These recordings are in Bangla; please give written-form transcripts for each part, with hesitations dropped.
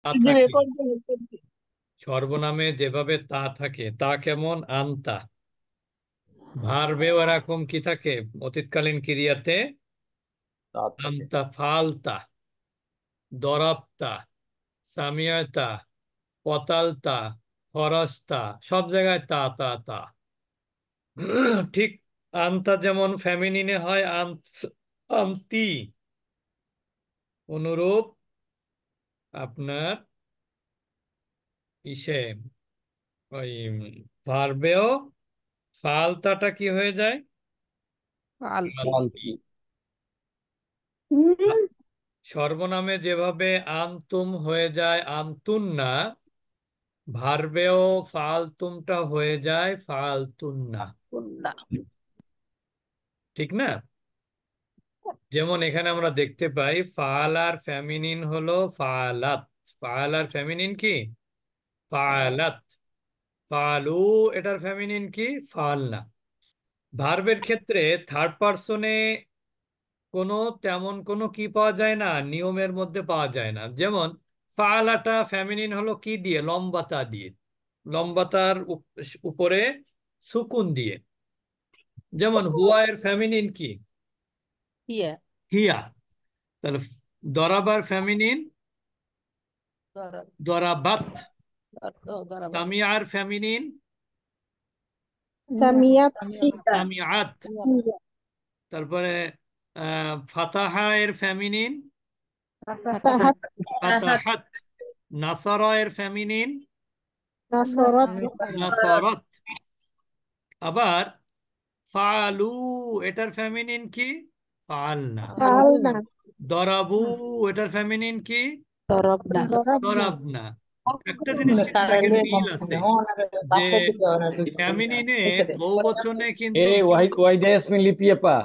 তা থাকে, সর্বনামে যেভাবে তা থাকে, তা কেমন আনতা। ভার্বেও এরকম কি থাকে, অতীতকালীন ক্রিয়াতে তা থাকে। আনতা ফালতা, দরাবতা, সামিয়াতা, কতালতা, ফরাস্তা, সব জায়গায় তা তা তা। ঠিক আনতা যেমন ফেমিনিনে হয় আন্তি, অনুরূপ আপনার ইসে ওই ভার্বেও ফালতাটা কি হয়ে যায়, ফালতু। ফালতি। ফালতু। সর্বনামে যেভাবে আনতুম হয়ে যায় আনতুন্না, ভার্বেও ফালতুমটা হয়ে যায় ফালতুন্না। না। ঠিক না? যেমন এখানে আমরা দেখতে পাই ফাল আর ফেমিনিন হলো ফালাত। ফাল আর ফেমিনিন কি? ফালাত। ফালু, এটার ফেমিনিন কি? ফালনা। ভার্বের ক্ষেত্রে থার্ড পার্সনে কোনো তেমন কোনো কি পাওয়া যায় না, নিয়মের মধ্যে পাওয়া যায় না। যেমন ফালাটা ফেমিনিন হলো কি দিয়ে? লম্বাতা দিয়ে, লম্বাতার উপরে সুকুন দিয়ে। যেমন হুয়া এর ফেমিনিন কি? ইয়ে। হিয়া। তাহলে দরাবার ফেমিনিন দরাব। দরাবাত। দরাবাত। সামিয়ার ফেমিনিন সামিয়াত। সামিয়াত। তারপরে ফাতাহা এর ফেমিনিন তাহাত। ফাতাহাত। নাসারা এর ফেমিনিন নাসরাত। নাসারাত। আবার ফালু, এটার ফেমিনিন কি? ফালনা। ফালনা। দরাবু, এটার ফেমিনিন কি? দরব না। দরাবনা। দরাবনা। একটা জিনিস কিন্তু দেখেন মিল আছে, যে ফেমিনিনে বহুবচনে কিন্তু ওয়াইদা ইয়াসমিন লিপি আপা।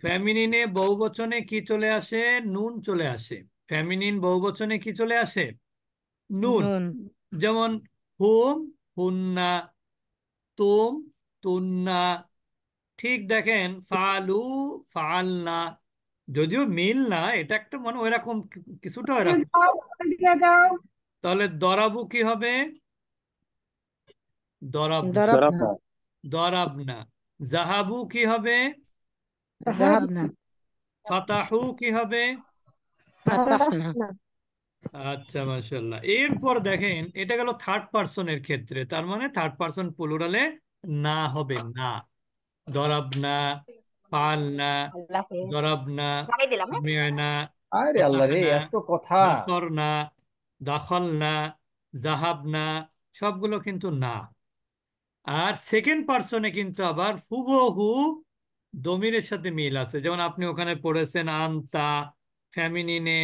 ফেমিনিনে বহুবচনে কি চলে আসে? নুন চলে আসে। ফেমিনিন বহুবচনে কি চলে আসে? নুন। নুন। যেমন হুম হুন্না, তুম তুন্না। ঠিক দেখেন ফালু ফালনা, যদিও মিল না, এটা একটা মানে ওইরকম কিছুটা ওইরকম। তাহলে দরাবু কি হবে? দরাবনা। দরব না। দরাবা। দরাবনা। জাহাবু কি হবে? জাহাব না। ফাতাহু কি হবে? ফাতাহ না। ফাতাহনা। আচ্ছা, মাশাআল্লাহ। এরপর দেখেন, এটা গেল থার্ড পার্সনের ক্ষেত্রে, তার মানে থার্ড পার্সন প্লুরালে না হবে না। দরাবনা, ফালনা, আল্লাহ হাফেজ। দরাবনা, লাগাই দিলাম, হ্যাঁ। সামি'না, আরে আল্লাহ রে, ফাতাহনা, এত কথা। নাসরনা, দাখালনা, জাহাবনা, সবগুলো কিন্তু না। আর সেকেন্ড পার্সনে কিন্তু আবার হুবহু দমিরের সাথে মিল আছে। যেমন আপনি ওখানে পড়েছেন আনতা, ফেমিনিনে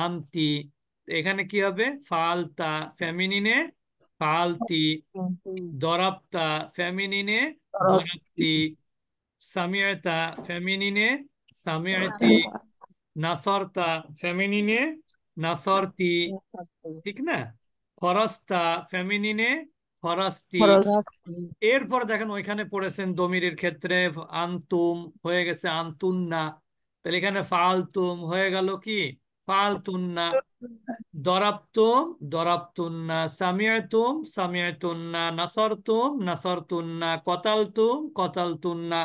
আনতি। এখানে কি হবে? ফালতা, ফেমিনিনে ফালতি। দরাবতা, ফেমিনিনে দরব। দরাবতি। সামিয়তা, ফেমিনিনে সামিয়তি। নাসরতা, ফেমিনিনে নাসরতি। ঠিক না? ফরাস্তা, ফেমিনিনে ফরাস্তি। খরচ। এরপর দেখেন ওইখানে পড়েছেন দমিরের ক্ষেত্রে আনতুম হয়ে গেছে আনতুন্না। তাহলে এখানে ফালতুম হয়ে গেল কি? ফালতুন্না। দরাবতুম দরাবতুন্না, সামিয়তুম সামিয়তুন্না, নাসরতুম নাসরতুন্না, কতালতুম কতালতুন্না।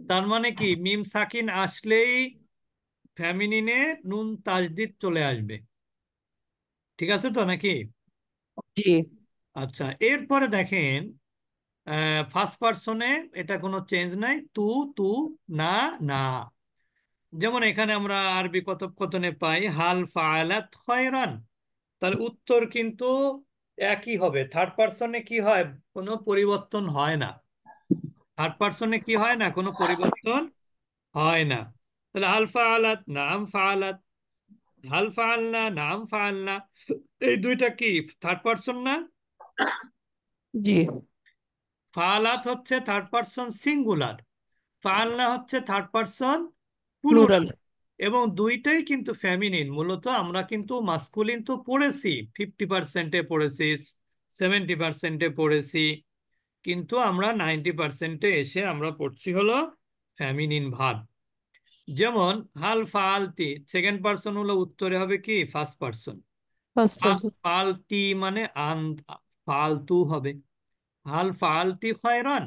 তার মানে কি, মিম সাকিন আসলেই ফেমিনিনে নুন তাজদিদ চলে আসবে। ঠিক আছে তো নাকি? জি। আচ্ছা, এরপরে দেখেন ফার্স্ট পার্সনে এটা কোনো চেঞ্জ নাই, তু তু, না না। যেমন এখানে আমরা আরবি কথোপকথনে পাই হাল ফাআলাত খয়রান। তাহলে উত্তর কিন্তু একই হবে। থার্ড পার্সনে কি হয়? কোনো পরিবর্তন হয় না। থার্ড পার্সনে কি হয় না? কোনো পরিবর্তন হয় না। তাহলে হাল ফাআলাত, নাম ফাআলাত। হাল ফাআলনা, নাম ফাআলনা। এই দুইটা কি থার্ড পার্সন না? জি। ফাআলাত হচ্ছে থার্ড পার্সন সিঙ্গুলার, ফাআলনা হচ্ছে থার্ড পার্সন প্লুরাল। প্লুরাল। এবং দুইটাই কিন্তু ফেমিনিন। মূলত আমরা কিন্তু মাস্কুলিন তো পড়েছি, 50%-এ পড়েছি, 70%-এ পড়েছি, কিন্তু আমরা 90%-এ এসে আমরা পড়ছি হলো ফেমিনিন ভার্ব। যেমন হাল ফালতি, সেকেন্ড পার্সন হলো, উত্তরে হবে কি? First person. First person. ফালতি মানে ফালতু হবে। হাল ফালতি খয়রান,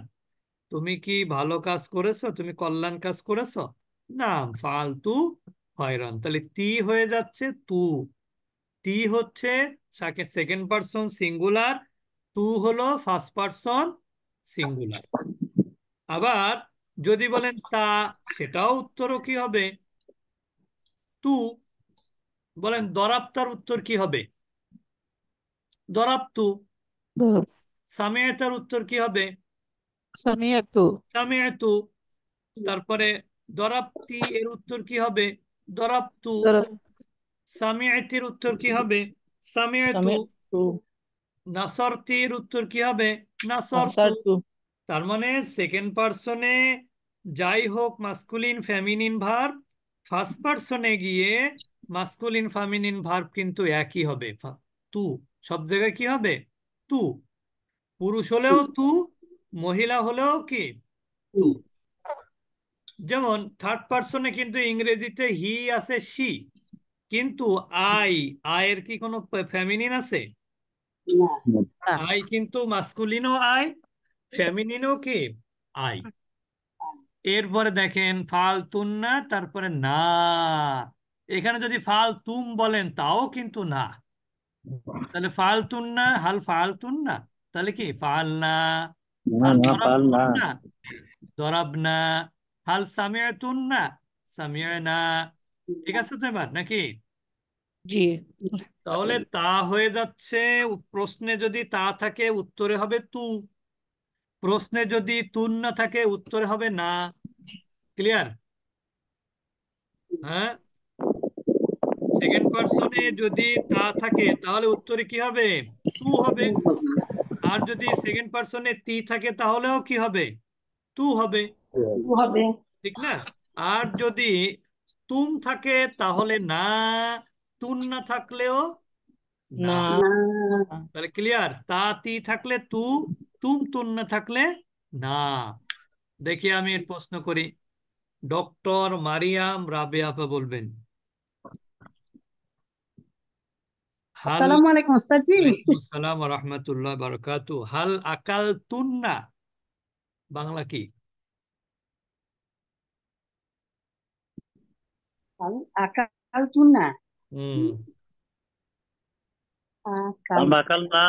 তুমি কি ভালো কাজ করেছো, তুমি কল্যাণ কাজ করেছো? না, ফালতু খয়রান, তাহলে তি হয়ে যাচ্ছে তু। তি হচ্ছে সেকেন্ড পারসন সিঙ্গুলার, তু হলো ফার্স্ট পারসন সিঙ্গুলার। আবার যদি বলেন তা, সেটাও উত্তরও কি হবে? তু। বলেন দরাপ্তার উত্তর কি হবে? দরাপ্তু। সামিয়াতার উত্তর কি হবে? সামিয়াতু। সামিয়াতু। তারপরে দরাপ্তি এর উত্তর কি হবে? দরাপ্তু। সামিয়াতির উত্তর কি হবে? সামিয়াতু। সামি'তু, নাসরতির উত্তর কি হবে? নাসরতু। নাসারতু। তার মানে সেকেন্ড পার্সনে যাই হোক মাস্কুলিন ফেমিনিন ভার্ব, ফার্স্ট পার্সনে গিয়ে মাস্কুলিন ফেমিনিন ভার্ব কিন্তু একই হবে। তু। সব জায়গায় কি হবে? তু। পুরুষ হলেও তু, মহিলা হলেও কি? তু। যেমন থার্ড পার্সনে কিন্তু ইংরেজিতে হি আছে সি, কিন্তু আই, আয়ের কি কোনো ফেমিনিন আছে? না। আই কিন্তু মাস্কুলিনও আই, ফেমিনিনও কি? আই। এরপরে দেখেন ফালতুন না, তারপরে না। এখানে যদি ফালতুম বলেন তাও কিন্তু না। তাহলে ফালতুন না, হাল ফালতুন না, তাহলে কি ফাল না। না হাল না পাল না। দরাবতুন না, দরাব না। হাল সামিয়াতুন না, সামিয়া না। ঠিক আছে তো এবার নাকি? জি। তাহলে তা হয়ে যাচ্ছে, প্রশ্নে যদি তা থাকে উত্তরে হবে তু, প্রশ্নে যদি তুন না থাকে উত্তরে হবে না। ক্লিয়ার? হ্যাঁ। সেকেন্ড পার্সনে যদি তা থাকে তাহলে উত্তরে কি হবে? তু হবে। আর যদি সেকেন্ড পার্সনে তি থাকে তাহলেও কি হবে? তু হবে। হবে। ঠিক না? আর যদি তুম থাকে তাহলে না, তুন না থাকলেও না। না। তাহলে ক্লিয়ার? তা তি থাকলে তু, তুম তুন না থাকলে না। দেখি আমি এর প্রশ্ন করি। ডক্টর মারিয়াম রাবেয়া আপা বলবেন। হাল, আসসালামু আলাইকুম ওস্তাদ জি। ওয়ালাইকুম আসসালাম ওয়া রাহমাতুল্লাহ বারাকাতু। হাল আকাল তুন্না বাংলা কি? আকাল তুন্না। হুম। আকাল বাকাল না।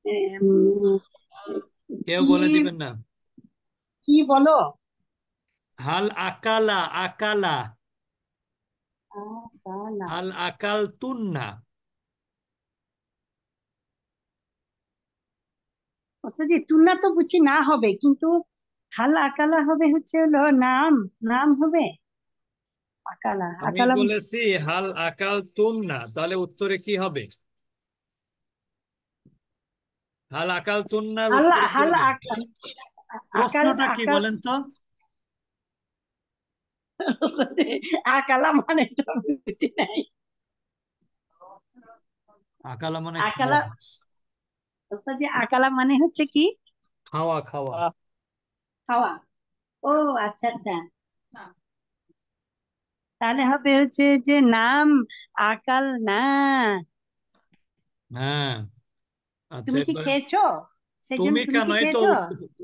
উম, কেউ কি বলে দিবেন না। কি বলো? হাল আকালা, আকালা। আকালা। হাল আকাল তুন্না। ওস্তাদ জি তুন্না তো বুঝি না হবে, কিন্তু হাল আকালা হবে হচ্ছে হলো নাম, নাম হবে আকালা আমি আকালা। বলেছি হাল আকাল তুন্না, তাহলে উত্তরে কি হবে? হাল আকাল তুন্নার হাল উত্তরে কি হাল হবে? আকাল প্রশ্নটা কি আকাল। বলেন তো? ওস্তাদ জি, আকালা মানে তো আমি বুঝি নাই। আকালা মানে খাওয়া। আকালা, ওস্তাদ জি আকালা মানে হচ্ছে কি? খাওয়া, খাওয়া। খাওয়া। ও আচ্ছা আচ্ছা, তাহলে হবে হচ্ছে যে নাম আকাল না। হ্যাঁ। আচ্ছা তুমি কি এরপরে খেয়েছো? সেই জন্য তুমি তুমি কেন, কি এই তো খেয়েছো?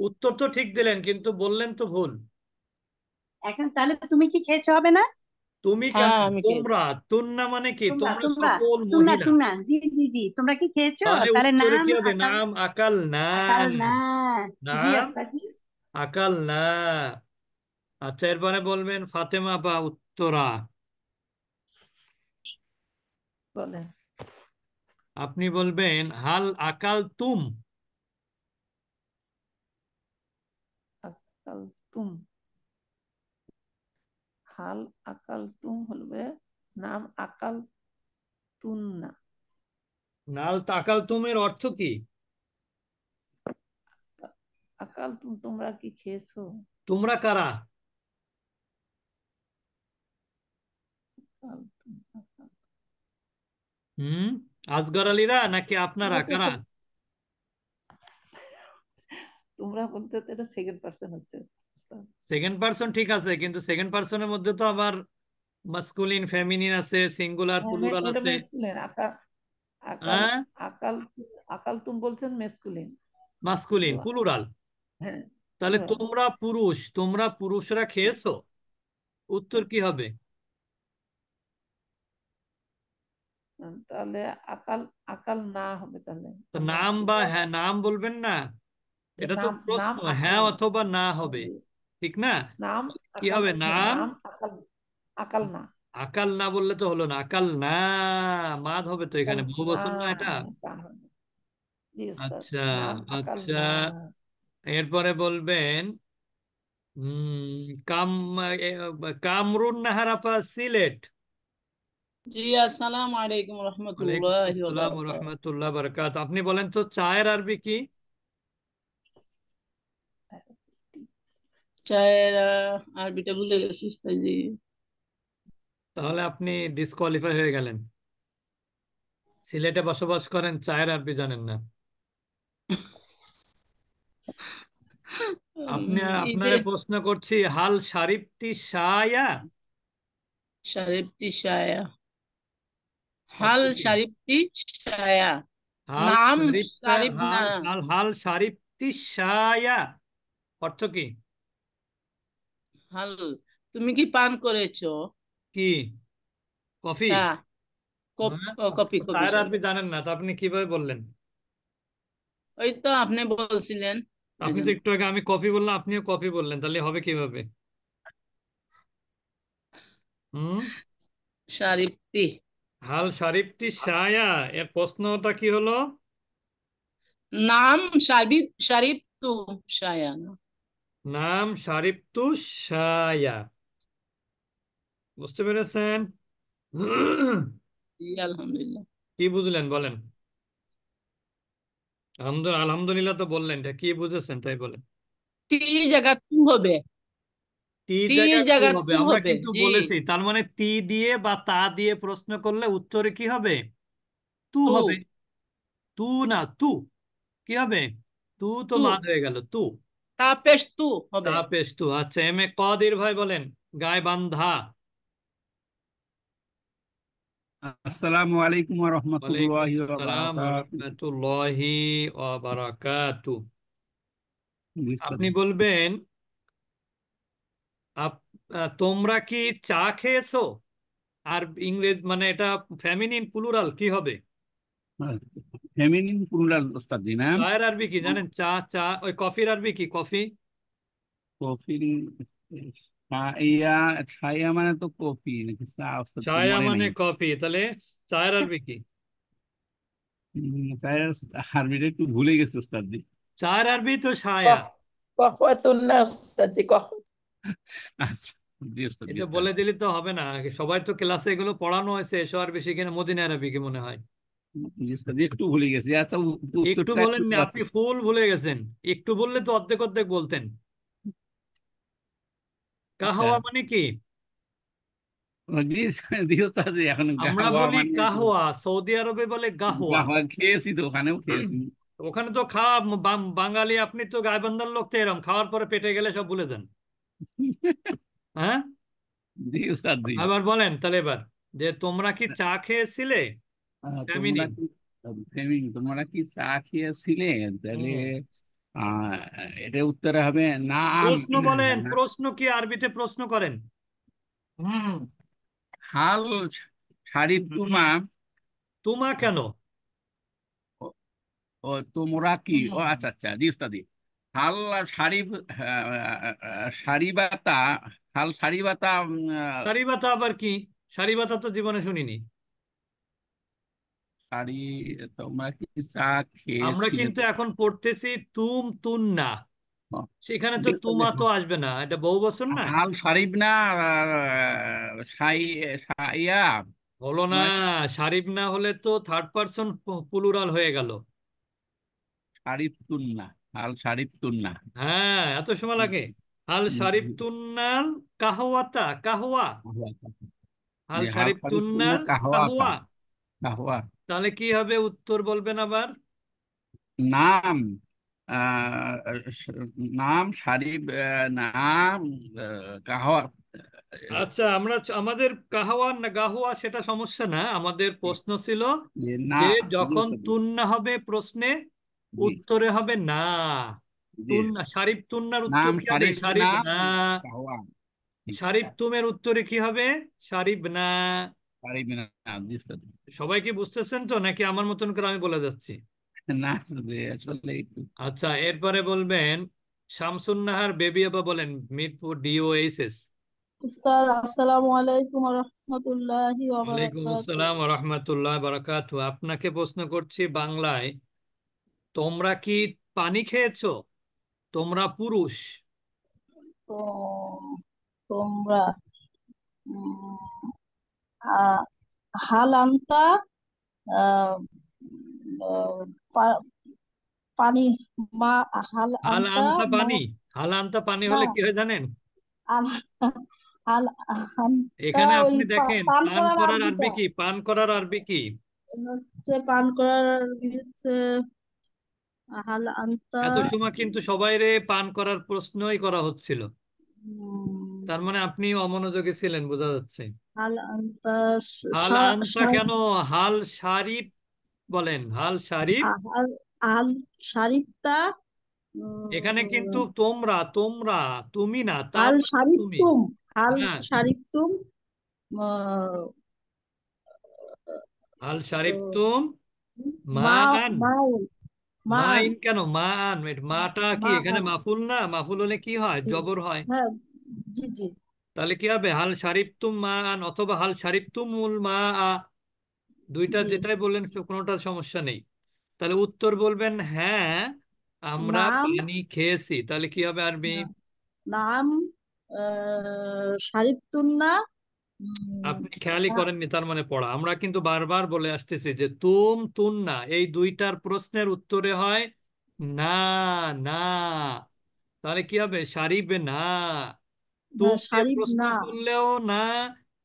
উত্তর তো ঠিক দিলেন কিন্তু বললেন তো ভুল। এখন তাহলে তুমি কি খেয়েছো হবে না? তুমি কেন, হ্যাঁ আমি খেয়েছি। তোমরা। তুন্না মানে কি? তোমরা তোমরা তোমরা সকল তোমরা মহিলা। তোমরা জি জি জি, তোমরা কি খেয়েছো? তাহলে তাহলে উত্তরে নাম কি হবে? আকাল। নাম আকাল না। আকাল না। জি নাম ওস্তাদ জি। আকাল না। আচ্ছা এরপরে বলবেন ফাতেমা বা উত্তরা। বলেন। আপনি বলবেন হাল আকাল তুম। আকাল তুম। হাল আকাল তুম হলবে নাম আকাল তুন্না। নাল আকাল তুমের অর্থ কি? আকাল তুম তোমরা কি খেয়েছো? তোমরা কারা? আকাল তুম, আকাল। হুম। আজগর আলীরা নাকি আপনারা তোমরা কারা? তো, তোমরা বলতে তো এটা সেকেন্ড পার্সন হচ্ছে। সেকেন্ড পার্সন ঠিক আছে, কিন্তু সেকেন্ড পার্সনের মধ্যে তো আবার মাস্কুলিন ফেমিনিন আছে, সিঙ্গুলার প্লুরাল ওটা আছে। মেসকুলিন। আকাল আকাল হ্যাঁ, আকাল আকাল তুম বলছেন মেসকুলিন, কিন্তু মাস্কুলিন প্লুরাল। হ্যাঁ তাহলে plural। তোমরা পুরুষরা খেয়েছো, উত্তর কি হবে? তাহলে আকাল আকাল না হবে তাহলে। তো আমরা নাম বা হ্যাঁ নাম বলবেন না, এটা তো নাম নাম প্রশ্ন, আকাল হ্যাঁ না। অথবা না হবে, জি, ঠিক না? নাম কি আকাল, হবে? হ্যাঁ নাম। নাম আকাল, আকাল না। আকাল না বললে তো হলো না, আকাল না মাদ হবে তো, আকাল এখানে বহু না, বচন না এটা। তা হবে। জি উস্তাদ, আচ্ছা। নাম আকাল আচ্ছা, না। এরপরে বলবেন কাম এ, কামরুন নাহার আপা, সিলেট। জি আসসালামু আলাইকুম ওয়ালাইকুম রহমতুল্লাহি ওয়া আসসালাম ওয়া বারাকাতুহু। রাহমাতুল্লাহ বারাকাত। আপনি বলেন তো চায়ের আরবি কি? চায়ের আরবিটা ভুলে গেছি উস্তাদ জি। তাহলে আপনি ডিসকোয়ালিফাই হয়ে গেলেন। সিলেটে বসবাস করেন, চায়ের আরবি জানেন না। ঈদে আপনারে প্রশ্ন করছি, হাল শারিফতি শায়া শারিবতি শায়া, অর্থ হাল কি? শারিবতি শায়া, হাল নাম শারিফতা শারিব না, হাল হাল হাল শারিফতি শায়া অর্থ কি? হাল তুমি কি পান করেছো? কি? কফি? চা, হ্যাঁ, আপনি কফি তো কফি চায়ের সরি। আরবি জানেন না, তা আপনি কিভাবে বললেন? ওই তো আপনি বলছিলেন এই আপনি তো জন্য। একটু আগে আমি কফি বললাম, আপনিও কফি বললেন, তাহলে হবে কিভাবে? হুম। শারিবতি, হাল শারিফতি শায়া, এর প্রশ্নটা কি হলো? নাম শারিব শারিবতু শায়া না। নাম শারিফতু শায়া। বুঝতে পেরেছেন? জি আলহামদুলিল্লাহ। কি বুঝলেন বলেন? আলহামদুলিল্লাহ তো বললেন, এটা কি বুঝেছেন তাই বলেন। তি জায়গা তু হবে, তি তির জায়গায় তু জায়গা হবে, তু আমরা হবে কিন্তু জি। বলেছি, তার মানে তি দিয়ে বা তা দিয়ে প্রশ্ন করলে উত্তরে কি হবে? তু তু, হবে। তু না তু, কি হবে? তু তো তু মাদ হয়ে গেল, তু। তাপেশ তু তা হবে। পেশ তু। আচ্ছা, এম এ কদির ভাই বলেন, গায়ে বান্ধা। আসসালামু আলাইকুম ওয়া ওয়ালাইকুম রাহমাতুল্লাহি ওয়া আসসালাম ওয়া বারাকাতুহু। রাহমাতুল্লাহি ওয়া বারাকাতু। জি স্যার। আপনি বলবেন, তোমরা কি চা খেয়েছো? আর ইংরেজ মানে এটা ফেমিনিন প্লুরাল কি হবে? ফেমিনিন প্লুরাল ওস্তাদ জি না। চায়ের আরবি কি জানেন? চা চা, ওই কফির আরবি কি? কফি। কফি, ইয়া, ছায়া মানে তো কফি নাকি চা ওস্তাদ তো চায়া মনে মানে নাই। কফি, তাহলে চায়ের আরবি কি? চায়ের আরবিটা একটু ভুলে গেছি ওস্তাদ জি। চায়ের আরবি তো ছায়া। قهوة أستاذ قهوة. আচ্ছা, জি ওস্তাদ জি এটা স্যার। বলে দিলে তো হবে না, সবাই তো ক্লাসে এগুলো পড়ানো হয়েছে, এসো আর বেশি কিনা মদিনা আরবি কি মনে হয়? জি ওস্তাদ জি, একটু ভুলে গেছি। আচ্ছা, একটু উত্তরটা একটু বলেননি, আপনি বলেন। ফুল ভুলে গেছেন। একটু বললে তো অর্ধেক অর্ধেক বলতেন। আচ্ছা, কাহওয়া মানে কি? জি জি ওস্তাদ জি, এখন আমরা গাওয়া বলি মানে কাহওয়া, সৌদি আরবে বলে গাহওয়া। গাওয়া খেয়েছি তো, ওখানেও খেয়েছি। ওখানে তো খাওয়া বাঙালি, আপনি তো গাইবান্ধার লোক, তো এরম খাওয়ার পরে পেটে গেলে সব ভুলে যান। হ্যাঁ। জি উস্তাদ জি। আবার বলেন তাহলে এবার, যে তোমরা কি চা খেয়েছিলে? তোমরা ফেমিনিন। কি তোমরা কি চা খেয়েছিলে? তাহলে হুম। আহ এটা উত্তরে হবে নাম। প্রশ্ন বলেন, প্রশ্ন কি? আরবিতে প্রশ্ন করেন। হুম। হাল শারিব তুমা। তোমা কেন? ও, ও, তোমরা কি, ও আচ্ছা আচ্ছা, জি উস্তাদ জি। হাল শারিব, সারিবাতা, হাল সারিবাতা, সারিবাতা আবার কি? সারিবাতা তো জীবনে শুনিনি। সারি, তোমরা কি চা আমরা খেয়েছিলে? কিন্তু এখন পড়তেছি তুন্না, ও, সেখানে তো জি উস্তাদ জি। তুমা তো আসবে না, এটা বহু বছর না। হাল সারিব না, সাই, সাইয়া, হলো না। তোমরা কি সারিব না হলে তো থার্ড পারসন প্লুরাল হয়ে গেল। সারিব তুন্না, হাল সারিব তুন্না। হ্যাঁ, এত সময় লাগে? হাল শারিব তুন্নাল কাহওয়াতা, কাহওয়া। হাল যে হাল শারিব সারিব তুন্না তুন্নাল কাহওয়া পা, কাহওয়া। কাহওয়া। তাহলে কি হবে? উত্তর বলবেন আবার। নাম, স- নাম সারিব, নাম, কাহওয়া, আচ্ছা, আমাদের কাহাওয়া না গাহুয়া সেটা সমস্যা না, আমাদের প্রশ্ন ছিল যে না, যে জি যখন উস্তাদ, তুন্না হবে প্রশ্নে, জি উত্তরে হবে না। জি। তুন্না, শারিফ তুন্নার উত্তর নাম কি হবে? শারিফ শারিফ নাম না। কাহওয়া, জি, শারিফ তুমের উত্তরে কি হবে? শারিফ না। শারিফ নাম, জি উস্তাদ। সবাই কি বুঝতেছেন তো, নাকি আমার মতন করে আমি বলে যাচ্ছি? না উস্তাদ, আসলে একটু আচ্ছা, এরপরে বলবেন শামসুন নাহার বেবি আপা বলেন, মিরপুর DOHS। উস্তাদ আসসালামু আলাইকুম ওয়া রাহমাতুল্লাহি ওয়া ওয়ালাইকুম বারাকাতুহু। আসসালাম ওয়া রাহমাতুল্লাহ বারাকাতু। আপনাকে প্রশ্ন করছি বাংলায়, তোমরা কি পানি খেয়েছো? তোমরা পুরুষ। তো তোমরা উম, আ- হাল আনতা আহ, আহ, পা- পানি মা হাল হাল আনতা আনতা মা পানি। হাল আনতা পানি না হলে কি হয় জানেন? আল হাল আনতা এখানে ওই আপনি দেখেন, পান পান করার করার আরবিটা আরবি কি? পান করার আরবি কি? হচ্ছে পান করার আরবি হচ্ছে হাল আনতা এত সময় কিন্তু সবাইরে পান করার প্রশ্নই করা হচ্ছিল। উম, তার মানে আপনি অমনোযোগী ছিলেন বোঝা যাচ্ছে। হাল আনতা হাল আনতা কেন? হাল শারিফ বলেন, হাল শারিফ। আহাল আহাল শারিফতা এখানে কিন্তু তোমরা, তোমরা, তুমি না, তা হাল বলতে তুমি। শারিফতুম হাল হ্যাঁ, শারিফতুম আহ, হাল শারিফ তুম মা মা আন। মাউন মান মাইন কেন? মা আন, মাটা কি এখানে মান মাফুল না? মাফুল হলে কি হয়? জবর হয়। হ্যাঁ জি জি তাহলে কি হবে? হাল শারিফ তুম মা আন অথবা হাল শারিফ তুমুল মা আ, দুইটা জি যেটাই বললেন কোনোটার সমস্যা নেই। তাহলে উত্তর বলবেন হ্যাঁ, আমরা নাম পানি খেয়েছি। তাহলে কি হবে আরবি? নাম শারিফতুন্না আপনি খেয়ালই করেননি, তার মানে পড়া। আমরা কিন্তু বারবার বলে আসতেছি যে তুম তুন না, এই দুইটার প্রশ্নের উত্তরে হয় না। না। তাহলে কি হবে? সারিবে না। তুম দিয়ে শারিফ প্রশ্ন না করলেও না,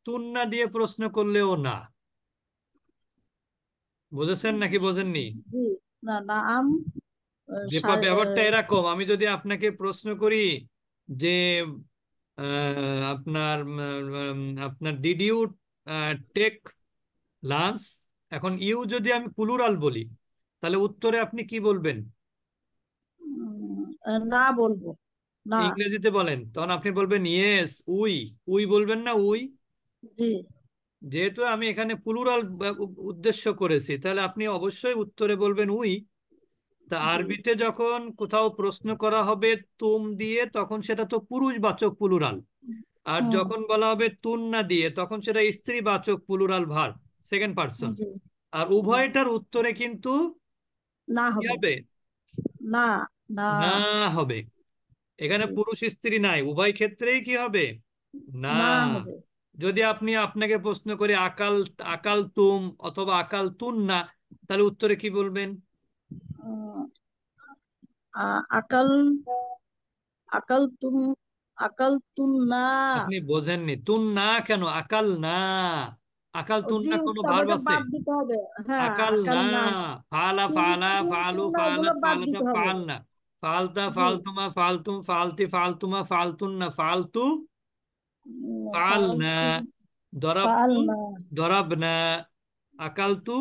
তুন না দিয়ে প্রশ্ন করলেও না। বুঝেছেন নাকি বোঝেননি? জি না নাম ব্যাপারটা এরকম, আমি যদি আপনাকে প্রশ্ন করি যে আপনার আপনার ডিড ইউ টেক লাঞ্চ, এখন ইউ যদি আমি প্লুরাল বলি, তাহলে উত্তরে আপনি কি বলবেন? না বলবো না ইংরেজিতে বলেন, তখন আপনি বলবেন ইয়েস উই। উই বলবেন না? উই। জি যেহেতু আমি এখানে প্লুরাল উদ্দেশ্য করেছি, তাহলে আপনি অবশ্যই উত্তরে বলবেন উই। তা জি আরবিতে যখন কোথাও প্রশ্ন করা হবে তুম দিয়ে, তখন সেটা তো পুরুষবাচক প্লুরাল। আর হুম যখন বলা হবে তুন্না দিয়ে, তখন সেটা স্ত্রীবাচক প্লুরাল ভার্ব, সেকেন্ড পার্সন। জি আর জি উভয়টার উত্তরে কিন্তু না কি হবে হবে? না না না হবে। এখানে জি পুরুষ স্ত্রী নাই, উভয় ক্ষেত্রেই কি হবে? না। না হবে যদি আপনাকে প্রশ্ন করি আকাল, আকাল তুম অথবা আকাল তুন না, তাহলে উত্তরে কি বলবেন? উম, আকাল আকাল তুম আকাল তুম না আপনি বোঝেননি, তুন না কেন? আকাল না। আকাল তুন জি না কোনো উস্তাদ ভার্ব ওটা আছে? বাদ দিতে হবে হ্যাঁ আকাল আকাল না। না ফালা তুম ফালা তুম ফালু তুম না ওগুলো ফালাত বাদ ফালাতা দিতে হবে ফাল না। ফালতা জি ফালতুমা ফালতুম ফালতি ফালতুমা ফালতুন না ফালতু ফাল না। ফালতু ফাল দরাবতু না দরাব না। আকালতু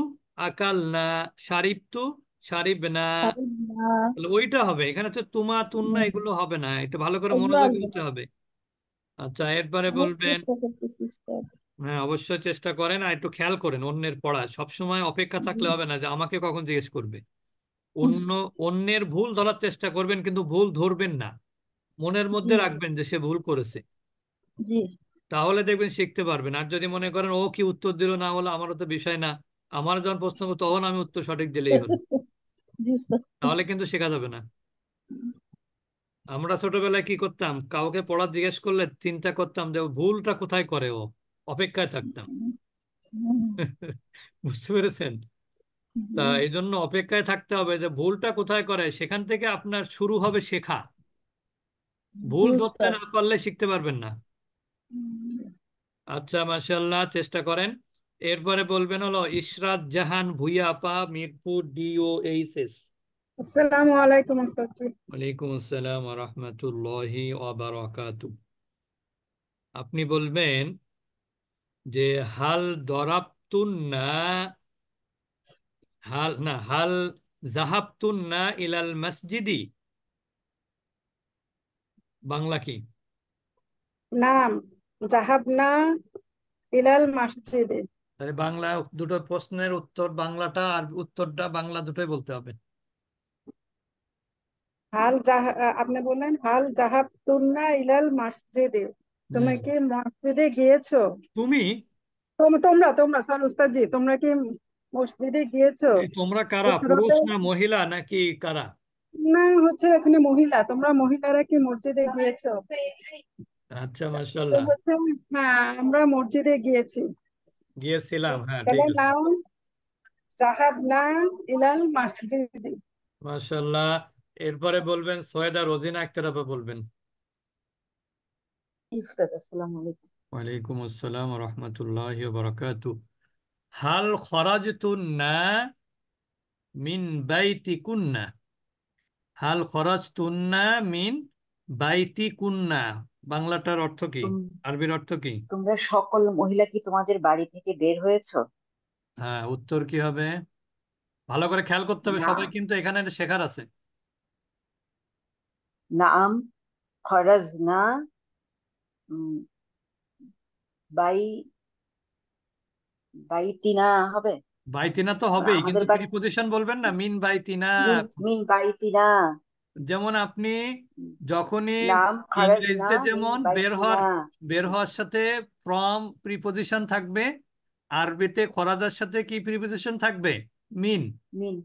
আকাল না। শারিবতু শারিব না। ফাল না তাহলে ওইটা হবে। এখানে তো তুমা তুন্না এগুলো হবে না, একটু ভালো করে ওগুলো মনোযোগী আসবে হতে না হবে। আচ্ছা, এরপরে অনেক বলবেন, চেষ্টা করতেছি উস্তাদ হ্যাঁ অবশ্যই চেষ্টা করেন, আর একটু খেয়াল করেন অন্যের পড়া। সবসময় অপেক্ষা থাকলে হবে না যে আমাকে কখন জিজ্ঞেস করবে। অন্য অন্যের ভুল ধরার চেষ্টা করবেন, কিন্তু ভুল ধরবেন না। মনের জি মধ্যে রাখবেন যে সে ভুল করেছে। জি তাহলে দেখবেন শিখতে পারবেন। আর যদি মনে করেন ও কি উত্তর দিল না হলো আমারও তো বিষয় না, আমার যখন প্রশ্ন করবো তখন আমি উত্তর সঠিক দিলেই হলো, জি উস্তাদ তাহলে কিন্তু শেখা যাবে না। আমরা ছোটবেলায় কি করতাম? কাউকে পড়া জিজ্ঞেস করলে চিন্তা করতাম যে ও ভুলটা কোথায় করে, ও অপেক্ষায় থাকতাম। হুম, বুঝতে পেরেছেন? তা জি এই জন্য অপেক্ষায় থাকতে হবে যে ভুলটা কোথায় করে, সেখান থেকে আপনার শুরু হবে শেখা। জি ভুল ধরতে উস্তাদ না পারলে শিখতে পারবেন না। হুম, আচ্ছা, মাশাআল্লাহ, চেষ্টা করেন। এরপরে বলবেন হলো ইশরাত জাহান ভুইয়া আপা, মিরপুর DOHS। আসসালামু আলাইকুম উস্তাদ জি। ওয়ালাইকুম আসসালাম ওয়া রাহমাতুল্লাহি ওয়া বারাকাতুহু। আপনি বলবেন যে হাল দরাবতুন্না, হাল জাহাবতুন্না ইলাল মসজিদি, বাংলা কি? নাম জাহাবনা ইলাল মসজিদে। তাহলে বাংলা দুটো প্রশ্নের উত্তর বাংলাটা আর উত্তরটা বাংলা দুটোই বলতে হবে। আপনি বললেন হাল জাহাবতুন্না ইলাল মসজিদে, তুমি হুম। কি মসজিদে গিয়েছো? তুমি তোমরা তোমরা স্যার উস্তাদজি, তোমরা কি মসজিদে গিয়েছো? এই তোমরা কারা, উত্তর পুরুষ হবে না মহিলা নাকি কারা? না, হচ্ছে এখানে মহিলা, তোমরা মহিলারা কি মসজিদে গিয়েছো? আচ্ছা, তো মাশাআল্লাহ। হচ্ছে হ্যাঁ, আমরা মসজিদে গিয়েছি। গিয়েছিলাম, হ্যাঁ ঠিক তাহলে আছে। নাম জাহাবনা ইলাল মসজিদে। মাশাআল্লাহ। এরপরে বলবেন সৈয়দা রোজিনা আক্তার আপা বলবেন। আসসালামু আলাইকুম। ওয়ালাইকুম আসসালাম ওয়া রাহমাতুল্লাহি ওয়া বারাকাতুহু। হাল খরাজতুন্না মিন বাইতিকুন্না, হাল খরাজতুন্না মিন বাইতিকুন্না, বাংলাটার অর্থ কি? আরবির অর্থ কি? তোমরা সকল মহিলা কি তোমাদের বাড়ি থেকে বের হয়েছো? হ্যাঁ, উত্তর কি হবে? ভালো করে খেয়াল করতে হবে, না, সবাই কিন্তু এখানে এটা শেখার আছে। নাম খরাজনা উম, বাই বাইতিনা হবে। বাইতিনা তো হবেই, আমাদের কিন্তু বাড়ি প্রিপজিশন বলবেন না, মিন বাইতিনা। মিন মিন বাইতিনা। যেমন আপনি যখনই নাম খরাজনা ইংরেজিতে মিন যেমন বাইতিনা। বের হওয়ার সাথে ফ্রম প্রিপজিশন থাকবে, আরবিতে খরাজার সাথে কি প্রিপজিশন থাকবে? মিন। মিন।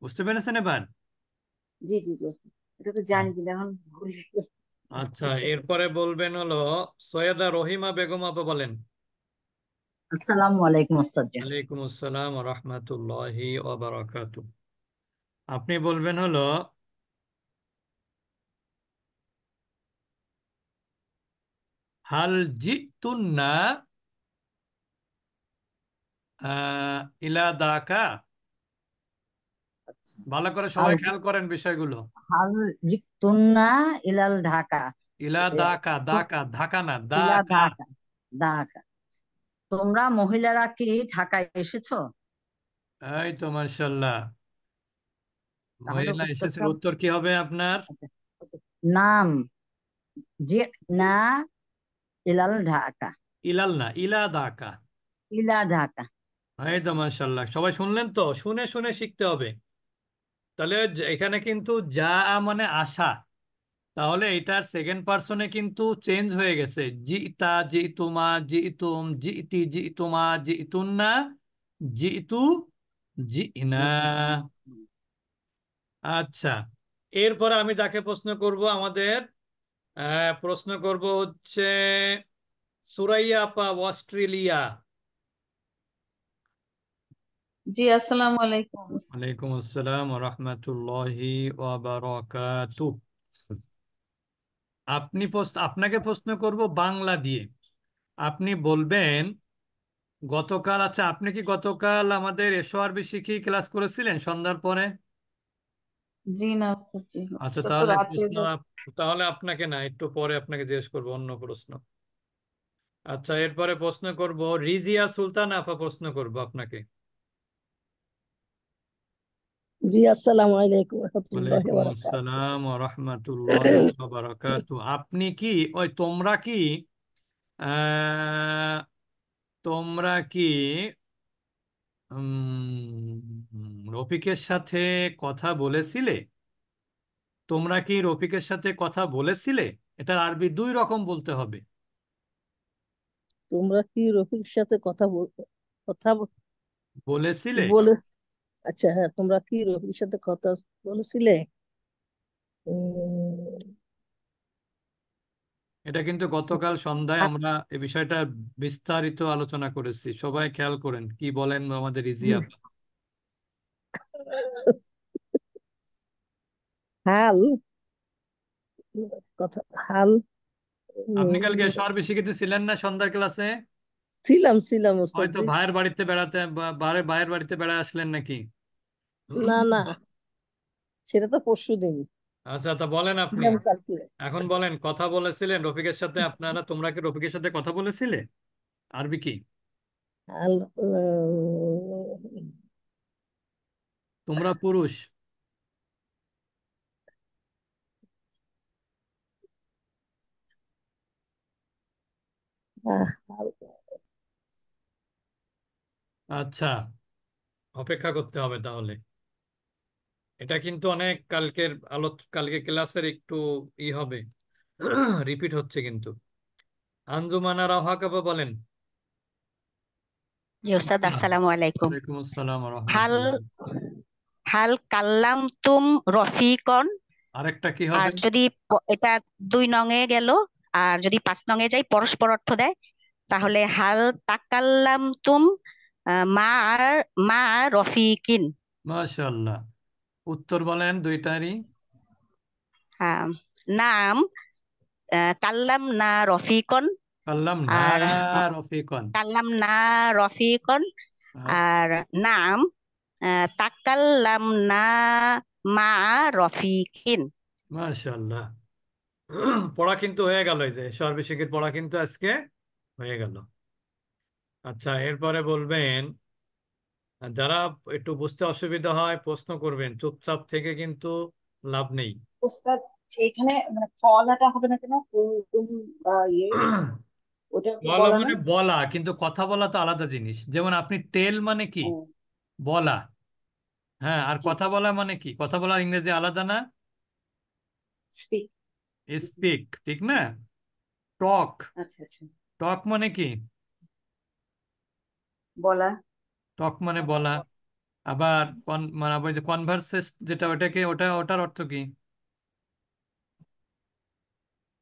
বুঝতে পেরেছেন এবার? জি জি জি, এটা তো জানি কিন্তু এখন ভুলে গেছি। আচ্ছা, এরপরে বলবেন হলো সৈয়দা রহিমা বেগম আপা বলেন। আসসালামু আলাইকুম ওস্তাদ। ওয়ালাইকুম আসসালাম ওয়া রাহমাতুল্লাহি ওয়া বারাকাতুহু। আপনি বলবেন হলো হাল জিতুন্না ইলা দাকা। ভালো করে হাল সবাই খেয়াল করেন বিষয়গুলো। হাল জিতুন্না ইলাল ঢাকা। ইলা এ, দাকা, তো- দাকা, ঢাকা না, ইলা দাকা। ঢাকা, ঢাকা। তোমরা মহিলারা কি ঢাকায় এসেছো? এই তো মাশাআল্লাহ, তাহলে মহিলা এসেছে। উত্তরটা উত্তর কি হবে আপনার? নাম যে না ইলাল ঢাকা, ইলাল না, ইলা দাকা। ইলা ঢাকা। এই তো মাশাআল্লাহ, সবাই শুনলেন তো? শুনে শুনে শিখতে হবে। তাহলে এখানে কিন্তু যা মানে আসা, তাহলে এটার সেকেন্ড পার্সনে কিন্তু চেঞ্জ হয়ে গেছে। জিতা, জিতুমা, জিতুম, জিতি, জিতুমা, জিতুন্না, জিতু, জিনা। আচ্ছা, এরপরে আমি যাকে প্রশ্ন করব, আমাদের প্রশ্ন করব হচ্ছে সুরাইয়া আপা, অস্ট্রেলিয়া। জি, আসসালামু আলাইকুম। ওয়ালাইকুম আসসালাম ওয়া রাহমাতুল্লাহি ওয়া বারাকাতুহু। আপনাকে প্রশ্ন করব বাংলা দিয়ে। আপনি বলবেন গতকাল, আচ্ছা আপনি কি গতকাল আমাদের এসো আরবি শিখি ক্লাস করেছিলেন সন্ধ্যার পরে? জি না ওস্তাদ জি, আচ্ছা, ওটা তো তাহলে রাতে প্রশ্ন তাহলে আপনাকে না, একটু পরে আপনাকে জিজ্ঞেস করবো অন্য প্রশ্ন। আচ্ছা, এরপরে প্রশ্ন করব রিজিয়া সুলতান আপা, প্রশ্ন করব আপনাকে। জি আসসালামু আলাইকুম রহমতুল্লাহি ওয়ালাইকুম ওয়া বারাকাতুহু। আসসালাম ওয়া রাহমাতুল্লাহি ওয়া বারাকাতুহু। আপনি কি তোমরা কি আহ, তোমরা কি রফিকের সাথে কথা বলেছিলে? তোমরা কি রফিকের সাথে কথা বলেছিলে? এটার আরবি দুই রকম বলতে হবে। তোমরা কি রফিক সাথে কথা বলেছিলে। বলে, আচ্ছা হ্যাঁ, তোমরা কি রফিক সাথে কথা বলেছিলে? উম, এটা কিন্তু গতকাল সন্ধ্যায় আমরা এই বিষয়টা বিস্তারিত আলোচনা করেছি, সবাই খেয়াল করেন কি বলেন আমাদের ইজিয়া। হাল কথা হাল আপনি কালকে উম, এসো আরবি শিখিতে ছিলেন না সন্ধ্যার ক্লাসে? ছিলাম ছিলাম হয়তো ওস্তাদজি। ভাইয়ের বাড়িতে বেড়াতে ভাইয়ের বাড়িতে বেড়ায় আসলেন নাকি? না না, সেটা তো পরশুদিন। আচ্ছা, তা বলেন আপনি আগামীকালকে এখন বলেন, কথা বলেছিলেন রফিকের সাথে আপনারা? তোমরা কি রফিকের সাথে কথা বলেছিলে? আরবি কি আল- তোমরা পুরুষ? আহ, আচ্ছা, অপেক্ষা করতে হবে তাহলে। এটা কিন্তু অনেক কালকে ক্লাসের একটু হবে, রিপিট হচ্ছে কিন্তু। আঞ্জুমানা রাহাকাবা বলেন। জি ওস্তাদ, আসসালামু আলাইকুম। ওয়ালাইকুম আসসালাম ওয়া হাল রাহমাতুল্লাহ। হাল কাল্লাম তুম রফিকন। আরেকটা কি আর হবে? যদি এটা 2 নং এ গেল, আর যদি 5 নং-এ যাই পরস্পর অর্থ দেয়, তাহলে হাল তাকাল্লাম তুম মা মা রফিকিন। মাশাআল্লাহ। উত্তর বলেন দুইটারই। আহ, নাম কাল্লাম না রফিকন। কাল্লাম না আর রফিকন। কাল্লাম না রফিকন। আহ, আর নাম তাকাল্লাম না মা রফিকিন। মাশাআল্লাহ। পড়া কিন্তু হয়ে গেল, এই যে সর্বশেষের পড়া কিন্তু আজকে হয়ে গেল। আচ্ছা, এরপরে বলবেন, যারা একটু বুঝতে অসুবিধা হয় প্রশ্ন করবেন, চুপচাপ থেকে কিন্তু লাভ নেই। উস্তাদ, এখানে মানে ফলাটা হবে না কেন? তুম বা ইয়ে, ওটা কি বলা বলা না? মানে বলা, কিন্তু কথা বলা তো আলাদা জিনিস। যেমন আপনি টেল মানে কি? ও, বলা। হ্যাঁ, আর জি, কথা বলা মানে কি? কথা বলার ইংরেজি আলাদা না? স্পিক। স্পিক, ঠিক না? টক, আচ্ছা আচ্ছা, টক মানে কি? বলা। টক মানে বলা। আবার মানে আবার যে কনভার্সেস, যেটা ওটাকে ওটার অর্থ কি?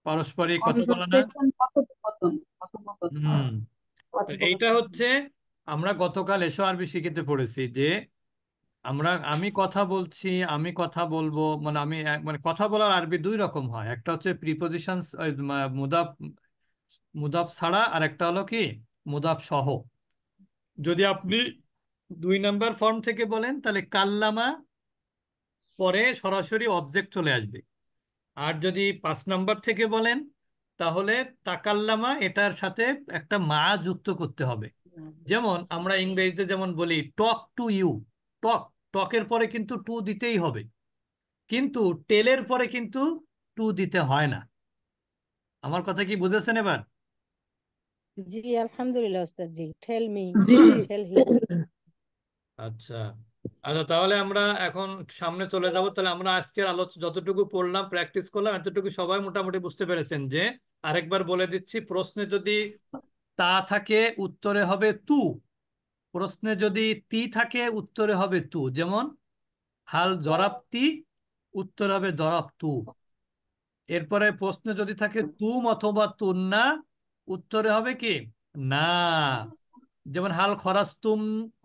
পারস্পরিক কথা বলা না? কনভারসেশন, কথোপকথন, কথোপকথন, হুম। এইটা কথোপকথন। হচ্ছে, আমরা গতকাল এসো আরবি শিখিতে পড়েছি যে আমি কথা বলছি, আমি কথা বলবো, মানে মানে কথা বলার আরবি 2 রকম হয়। একটা হচ্ছে প্রিপোজিশন, মুদাফ, মুদাফ ছাড়া, আর একটা হলো কি মুদাফ সহ। যদি আপনি 2 নাম্বার ফর্ম থেকে বলেন তাহলে কাল্লামা, পরে সরাসরি অবজেক্ট চলে আসবে। আর যদি 5 নাম্বার থেকে বলেন তাহলে তাকাল্লামা, এটার সাথে একটা মা যুক্ত করতে হবে। যেমন আমরা ইংরেজিতে যেমন বলি টক টু ইউ, টক, টকের পরে কিন্তু টু দিতেই হবে, কিন্তু টেলের পরে কিন্তু টু দিতে হয় না। আমার কথা কি বুঝেছেন এবার? জি আলহামদুলিল্লাহ উস্তাদ। জি, টেল মি, জি টেল হিম। আচ্ছা। আচ্ছা, তাহলে আমরা এখন সামনে চলে যাব। তাহলে আমরা আজকের যতটুকু পড়লাম, প্র্যাকটিস করলাম, এতটুকু সবাই মোটামুটি বুঝতে পেরেছেন যে, আরেকবার বলে দিচ্ছি, প্রশ্নে যদি তা থাকে উত্তরে হবে তু, প্রশ্নে যদি তি থাকে উত্তরে হবে তু। যেমন হাল জরাবতি, উত্তর হবে জরাবতু। এরপরে প্রশ্নে যদি থাকে তুম অথবা তুন্না, উত্তরে হবে কি? না। যেমন হাল খরাস্তুম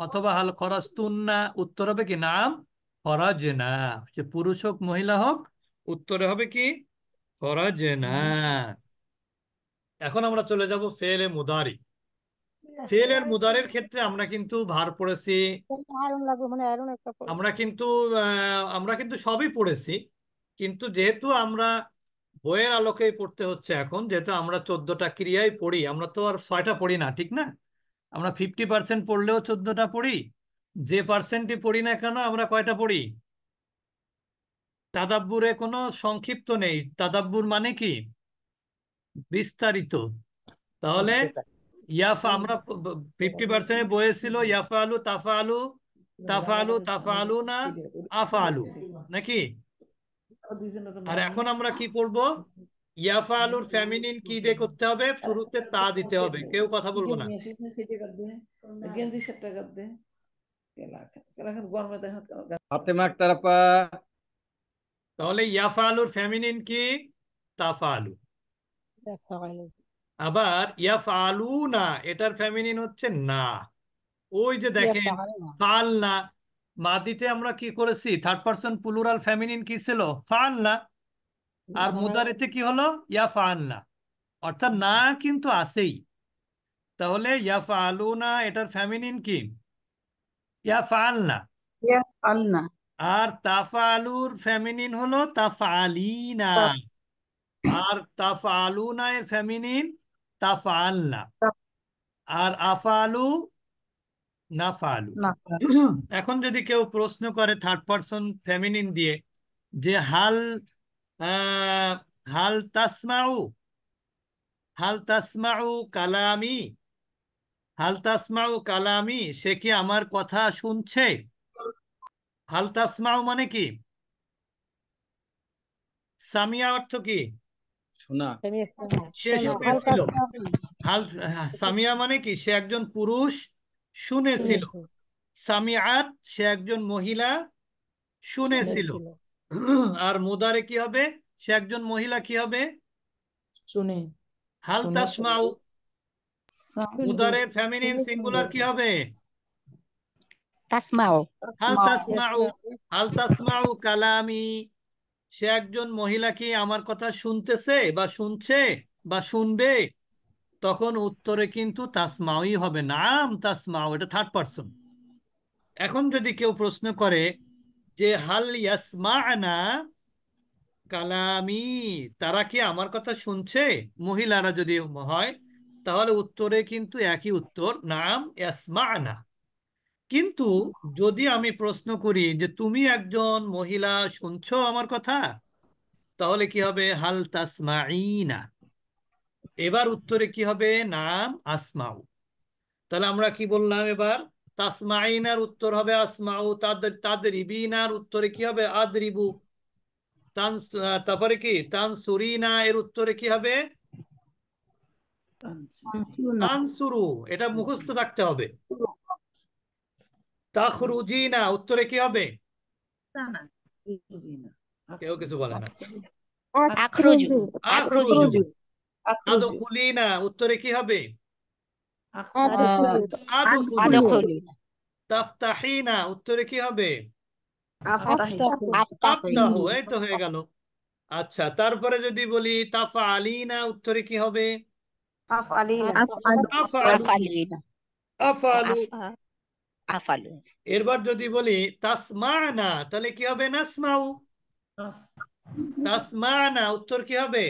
অথবা হাল খরাস্তুন্না, উত্তর হবে কি? নাম খরাজনা। সে পুরুষ হোক মহিলা হোক, উত্তরে হবে কি? খরাজনা। এখন আমরা চলে যাব ফেলে মুদারি। ফেলের মুদারের ক্ষেত্রে আমরা কিন্তু ভার পড়েছি, আয়রন লাগবে, মানে আয়রন একটা করো। আমরা কিন্তু সবই পড়েছি। কিন্তু যেহেতু আমরা বইয়ের আলোকেই পড়তে হচ্ছে এখন, যেহেতু আমরা 14টা ক্রিয়াই পড়ি, আমরা তো আর 6টা পড়ি না, ঠিক না? আমরা 50% পড়লেও 14টা পড়ি। যে পার্সেন্টই পড়ি না কেন, আমরা কয়টা পড়ি? তাদাব্বুরে কোনো সংক্ষিপ্ত নেই। তাদাব্বুর মানে কি? বিস্তারিত। তাহলে আমরা 50% বইয়ে ছিল ইয়াফালু, তাফালু, তাফালু, তাফালু না, আফালু, নাকি? আর এখন আমরা কি পড়বো? ইয়াফালুর ফেমিনিন কি দিয়ে করতে হবে? শুরুতে তা দিতে হবে। কেউ কথা বলবো না। গেঞ্জি সেটটা কাট দে। এখন গরমে দেখা ফাতেমা আক্তার আপা। তাহলে ইয়াফালুর ফেমিনিন কি? তাফালু। দেখা হয়নি। আবার ইয়াফালু না, এটার ফেমিনিন হচ্ছে না। ওই যে দেখেন, ফাল না, মাদিতে আমরা কি করেছি? থার্ড পারসন প্লুরাল ফেমিনিন কি ছিল? ফাল না। আর মুদারিতে কি হলো? ইয়াফাল না। অর্থাৎ না কিন্তু আছেই। তাহলে ইয়াফালু না, এটার ফেমিনিন কি? ইয়াফাল না। আল্লাহ। আর তাফআলুর ফেমিনিন হলো তাফআলিনা, আর তাফআলুনা এর ফেমিনিন তাফআলনা, আর আফআলু নাফআলু। এখন যদি কেউ প্রশ্ন করে থার্ড পারসন ফেমিনিন দিয়ে যে হাল হাল তাসমাউ, হাল তাসমাউ কালামি, হাল তাসমাউ কালামি, সে কি আমার কথা শুনছে? হাল তাসমাউ মানে কি? সামিয়া অর্থ কি? শোনা। সে শুনেছিল। হাল সামিয়া মানে কি? সে একজন পুরুষ শুনেছিল। সামিআত সে একজন মহিলা শুনেছিল। আর মুদারে কি হবে? সে একজন মহিলা কি হবে? শুনে হাল তাসমাউ মুদারের ফেমিনিন সিঙ্গুলার কি হবে? তাসমাও। হাল তাসমাউ, হাল তাসমাউ কালামি, সে একজন মহিলা কি আমার কথা শুনতেছে বা শুনছে বা শুনবে? তখন উত্তরে কিন্তু তাসমাউই হবে, নাম তাসমাউ, এটা থার্ড পারসন। এখন যদি কেউ প্রশ্ন করে যে হাল ইয়াসমা'না কালামি, তারা কি আমার কথা শুনছে, মহিলারা যদি হয়, তাহলে উত্তরে কিন্তু একই উত্তর, নাম ইয়াসমা'না। কিন্তু যদি আমি প্রশ্ন করি যে তুমি একজন মহিলা শুনছো আমার কথা, তাহলে কি হবে? হাল তাসমাইনা। এবার উত্তরে কি হবে? নাম আসমাউ। তাহলে আমরা কি বললাম এবার? তাসমাইনার উত্তর হবে আসমাউ, তাদরিবিনার উত্তরে কি হবে? আদরিবু। তারপরে কি তানসুরিনা এর উত্তরে কি হবে? তানসুরু। এটা মুখস্থ থাকতে হবে। তাখরুজিনা উত্তরে কি হবে? কেউ কিছু বলে না। আখরুজু। আখরুজু। আদখুলিনা উত্তরে কি হবে? আদখুলু। আদখুলু। তাফতাহিনা উত্তরে কি হবে? আফতাহু। আফতাহু। এই তো হয়ে গেল। আচ্ছা, তারপরে যদি বলি তাফআলিনা উত্তরে কি হবে? আফআলিনা। আফআলু। আফআলিনা। আফআলু। আফআলু। এরবার যদি বলি তাসমা'না, তাহলে কি হবে? নাসমাউ। তাসমা'না উত্তর কি হবে?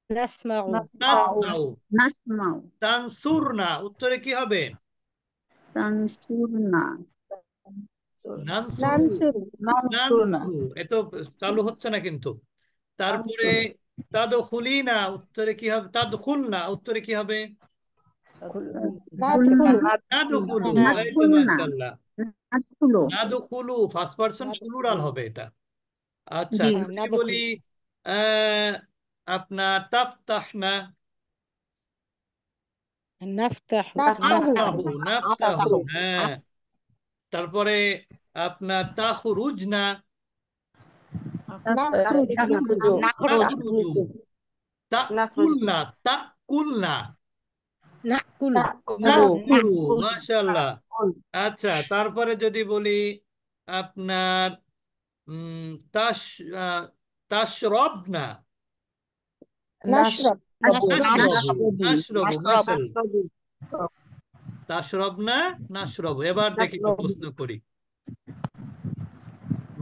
নাসমাউ। নাসমাউ। নাসমাউ। তানসুরনা উত্তরে কি হবে? তানসুরনা। নানসুরু। নানসুরু। এত চালু হচ্ছে না কিন্তু। তারপরে তাদখুলিনা উত্তরে কি হবে? তাদখুলনা উত্তরে কি হবে? নাদখুলু। এই তো মাশাআল্লাহ। নাদখুলু ফার্স্ট পারসন প্লুরাল হবে এটা। আচ্ছা, জি। যদি বলি আহ, আপনার তাফতাহনা, নাফতাহু। নাফতাহু। নাফতাহু, হ্যাঁ। তারপরে আপনার তাখরুজনা, নাখরুজু। তাকুলনা, তাকুলনা, নাকুলু। নাকুলু। মাশাআল্লাহ। আচ্ছা, তারপরে যদি বলি আপনার উম তাশ আহ, তাশরবনা, নাশরাব। নাশরবু। নাশরবু। মাশাআল্লাহ। তাশরবনা, নাশরবু। এবার দেখি একটু প্রশ্ন করি।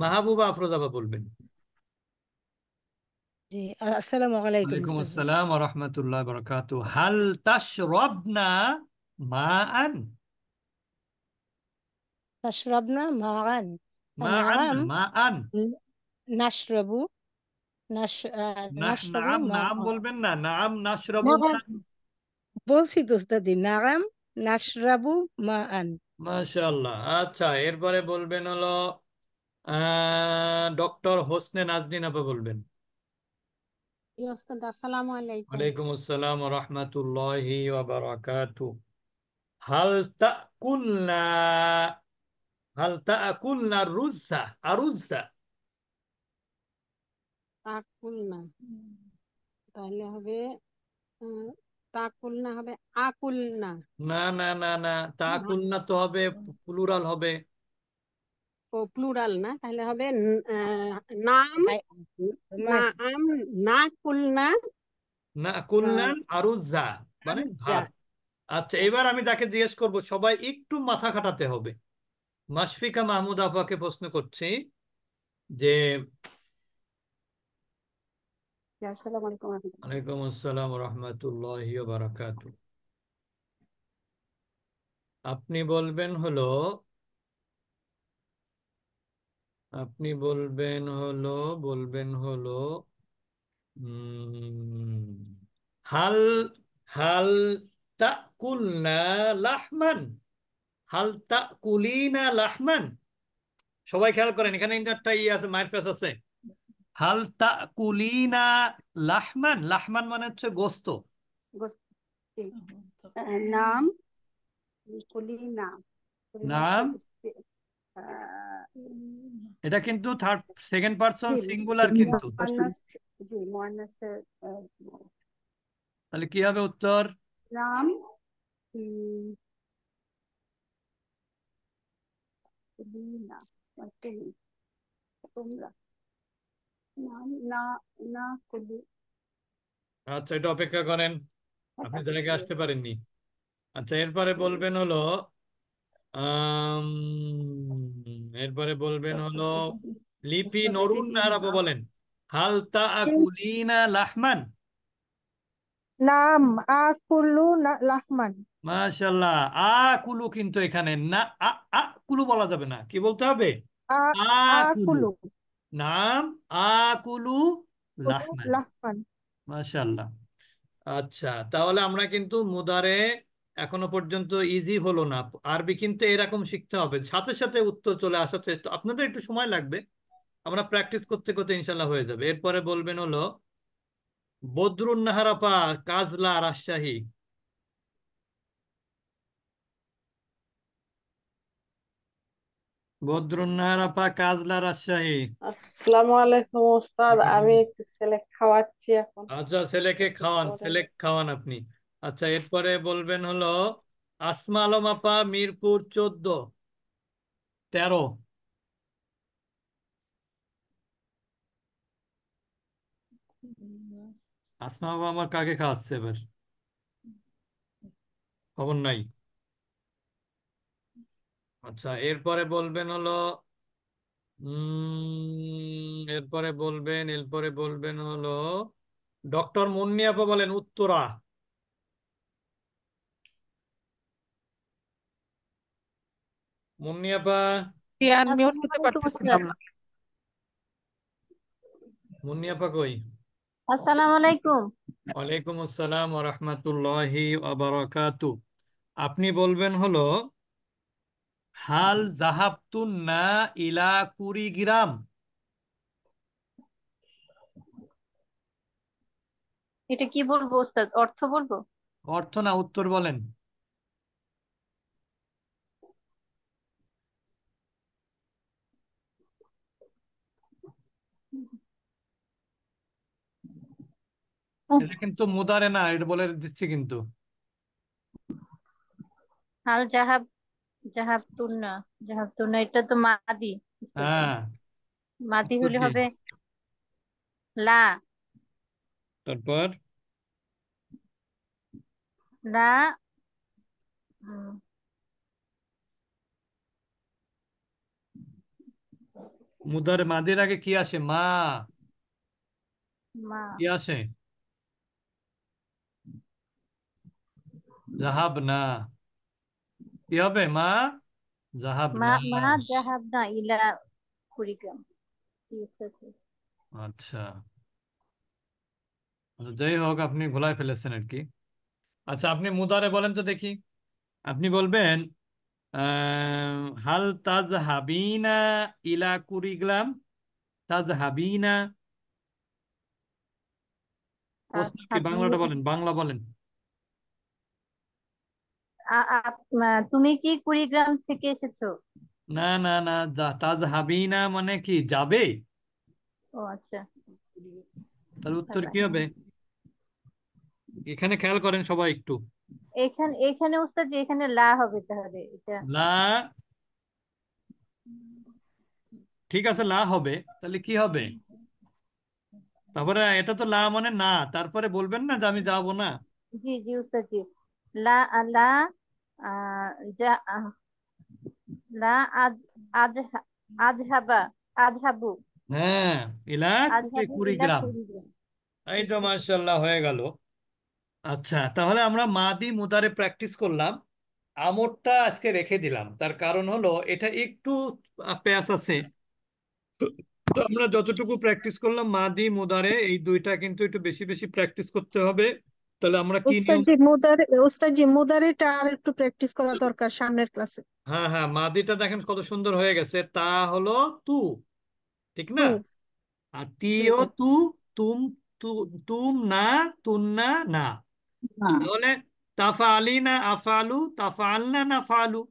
মাহবুবা আফরোজাবা বলবেন। জি, আসসালামু আলাইকুম। ওয়ালাইকুম আসসালাম ওয়া রাহমাতুল্লাহি ওয়া বারাকাতুহু। হাল তাশরবনা মাআন? তাশরাবনা মাআন। মাআন না, নাম মাআন। নাশরাবু। নাশরাবু নাম নাম মাআন। বলবেন না, নাম নাশরবু। বলছি তো উস্তাদি, নাম নাশরাবু মাআন। মাশাআল্লাহ। আচ্ছা, এরপরে বলবেন হলো ডক্টর হোসনে নাজনীন আপা বলবেন। উস্তাদ আসসালামু আলাইকুম। ওয়ালাইকুম আসসালাম ওয়া রাহমাতুল্লাহি ওয়া বারাকাতুহু। হাল তাকুলনা, হাল তাকুলনা রুজসা, আরুজসা। তাকুলনা, তাহলে হবে তাকুলনা হবে আকুলনা। না না না না, তাকুলনা তো হবে প্লুরাল হবে। ও প্লুরাল না, তাহলে হবে নাম নাম নাকুলনা। না কুলনান আরুজা মানে ভাত। আচ্ছা, এবার আমি তাকে জিজ্ঞেস করব, সবাই একটু মাথা খাটাতে হবে। মাশফিকা মাহমুদ আপাকে প্রশ্ন করছি, যে আসসালামু আলাইকুম রহমতুল্লাহ। ওয়ালাইকুম আসসালাম রহমতুল্লাহি ওয়া বারাকাতু। আপনি বলবেন হলো আপনি বলবেন হলো হাল হাল তাকুলনা লাহমান, হাল তাকুলিনা লাহমান। সবাই খেয়াল করেন, এখানে কিন্তু একটা ইয়ে আছে, মায়ের কাছে আছে। হাল তাকুলিনা লাহমান, লাহমান মানে হচ্ছে গোস্ত। নাম কুলিনা কুলিনা নাম, এটা কিন্তু সেকেন্ড পারসন সিঙ্গুলার কিন্তু। জি মুয়ান্নাসের তাহলে কি হবে উত্তর? নাম কুলিনা তুমি তোমরা নাম না না কুলি। আচ্ছা, এটা অপেক্ষা করেন, আপনি জায়গায় আসতে পারেননি। আচ্ছা, আম, এরপরে বলবেন হলো লিপি নরুন আরব বলেন হাল তাকুলিনা লাহমান। নাম আকুলু লাহমান। মাশাআল্লাহ, আকুলু কিন্তু এখানে না, আকুলু বলা যাবে না, কি বলতে হবে? আকুলু। আকুলু নাম আকুলু লাহমান। লাহমান। মাশাআল্লাহ। আচ্ছা, তাহলে আমরা কিন্তু মুদারে এখনো পর্যন্ত ইজি হলো না। আরবি কিন্তু এরকম শিখতে হবে, সাথে সাথে উত্তর চলে আসার চেষ্টা, আপনাদের একটু সময় লাগবে, আমরা প্র্যাকটিস করতে করতে ইনশাল্লাহ হয়ে যাবে। এরপরে বলবেন হলো বদরুন নাহারাপা, কাজলা, রাজশাহী। বদরুন নাহারাপা, কাজলা, রাজশাহী। আসসালামু আলাইকুম ওস্তাদ, আমি একটু ছেলে খাওয়াচ্ছি এখন। আচ্ছা, ছেলেকে একটু খাওয়ান, পরে। ছেলে খাওয়ান আপনি। আচ্ছা, এরপরে বলবেন হলো আসমা আলম আপা, মিরপুর 14, 13। আসমা আপা আমার কাকে খাওয়াচ্ছে এবার? খবর নাই। আচ্ছা, এরপরে বলবেন হলো ডক্টর মুন্নি আপা বলেন উত্তরা। মুন্নি আপা, আনমিউট করতে পারতেছিলাম না। মুন্নি আপা কই? আসসালামু আলাইকুম। ওয়ালাইকুম আসসালাম ওয়া রাহমাতুল্লাহি ওয়া বারাকাতু। আপনি বলবেন হলো হাল জাহাবতুন না ইলা কুড়িগ্রাম। এটা কি বলবো ওস্তাদ, অর্থ বলবো? অর্থ না, উত্তর বলেন। এটা কিন্তু মুদারে না, এটা বলে দিচ্ছি কিন্তু। হাল জাহাবতুন্না, এটা তো মাদি। হ্যাঁ, মাদি উত্তর হলে কি? হবে লা। তারপর লা উম, মুদারে মাদির আগে কি আসে? মা। মা কি আসে? জাহাব না। কি হবে? মা জাহাব মা না। মা জাহাবনা ইলা কুড়িগ্রাম। জি ওস্তাদ জি। আচ্ছা, আচ্ছা, যাই হোক, আপনি ভুলায় ফেলেছেন আর কি। আচ্ছা, আপনি মুদারে বলেন তো দেখি। আপনি বলবেন হাল তাজহাবিনা ইলা কুড়িগ্রাম। তাজহাবিনা, প্রশ্ন কি? বাংলাটা বলেন, বাংলা বলেন। তুমি কি কুড়িগ্রাম থেকে এসেছো? না না না, তাজহাবিনা মানে কি যাবে? ও আচ্ছা। তার উত্তর কি হবে? এখানে খেয়াল করেন সবাই একটু। এখানে এখানে ওস্তাদ জি, এখানে লা হবে তাহলে এটা। লা, ঠিক আছে, লা হবে, তাহলে কি হবে? তারপরে এটা তো লা মানে না, তারপরে বলবেন না যে আমি যাবো না। জি জি ওস্তাদ জি। লা লা আহ, যা লা আজ আজ আজহাবা আজহাবু। হ্যাঁ, ইলা আজহাবু ইলা কুড়িগ্রাম। কুড়িগ্রাম। এই তো মাশাআল্লাহ হয়ে গেল। আচ্ছা, তাহলে আমরা মাদি মুদারে প্র্যাকটিস করলাম। আমরটা আজকে রেখে দিলাম, তার কারণ হলো এটা একটু প্যাচ আছে। তো আমরা যতটুকু প্র্যাকটিস করলাম মাদি মুদারে, এই দুইটা কিন্তু একটু বেশি বেশি প্র্যাকটিস করতে হবে। তাহলে আমরা কি নিয়ম? ওস্তাদ জি মুদারিটা আর একটু প্র্যাকটিস করা দরকার সামনের ক্লাসে। হ্যাঁ হ্যাঁ, মাদিটা দেখেন কত সুন্দর হয়ে গেছে। তা হলো তু, ঠিক না? টু আর তিও তু, তুম, তু, তুম না, তুন্না না। না তাহলে তাফালি না আফালু, তাফালনা না ফালু,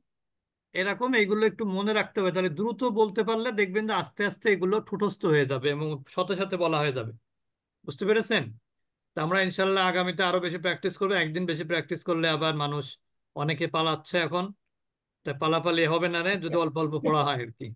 এরকম এইগুলো একটু মনে রাখতে হবে। তাহলে দ্রুত বলতে পারলে দেখবেন যে আস্তে আস্তে এগুলো ঠুটস্থ হয়ে যাবে এবং সাথে সাথে বলা হয়ে যাবে। বুঝতে পেরেছেন? তা আমরা ইনশাল্লাহ আগামীতে আরো বেশি প্র্যাকটিস করবো। একদিন বেশি প্র্যাকটিস করলে আবার মানুষ অনেকে পালাচ্ছে এখন, তা পালাপালি হবে না রে যদি অল্প অল্প পড়া হয় আর কি।